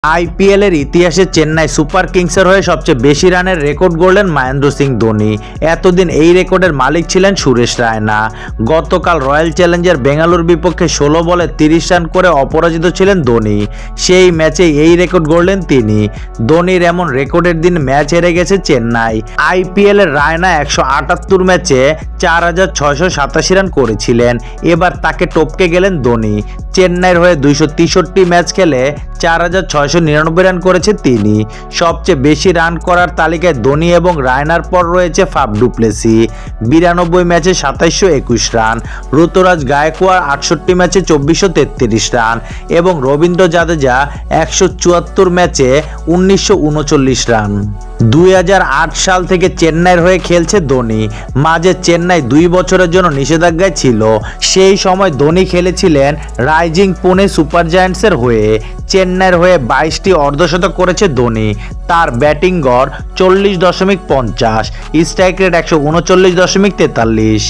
IPL এর ইতিহাসে Chennai super কিংসের হয়ে সবচেয়ে বেশি রানের রেকর্ড গড়লেন মহেন্দ্র সিং ধোনি। এতদিন এই রেকর্ডের মালিক ছিলেন সুরেশ রায়না। গতকাল রয়্যাল চ্যালেঞ্জার বেঙ্গালুরুর বিপক্ষে 16 বলে 30 রান করে অপরাজিত ছিলেন ধোনি। সেই ম্যাচে এই রেকর্ড গড়লেন তিনি। ধোনির এমন রেকর্ডের দিন ম্যাচ হেরে গেছে চেন্নাই। আইপিএল এর রায়না 178 ম্যাচে 4687 রান করেছিলেন। এবার তাকে টপকে গেলেন ধোনি। চেন্নাইয়ের হয়ে 263 ম্যাচ খেলে 4699 রান করেছে তিনি। সবচেয়ে বেশি রান করার তালিকায় ধোনি এবং রায়নার পর রয়েছে ফাফ ডু প্লেসি 92 ম্যাচে 2721 রান, ঋতুরাজ গায়কোয়াড় 68 ম্যাচে 2433 রান এবং রবীন্দ্র জাদেজা 174 ম্যাচে 1939 রান। 2008 সাল থেকে চেন্নাইয়ের হয়ে খেলছে ধোনি। মাঝে চেন্নাই 2 বছরের জন্য নিষেধাজ্ঞায় ছিল। সেই সময় ধোনি খেলেছিলেন রাইজিং পুনে সুপার জায়ান্টসের হয়ে। চেন্নাইয়ের হয়ে 22টি অর্ধশতক করেছে ধোনি। তার ব্যাটিং গড় 40.50, স্ট্রাইক রেট 139.43।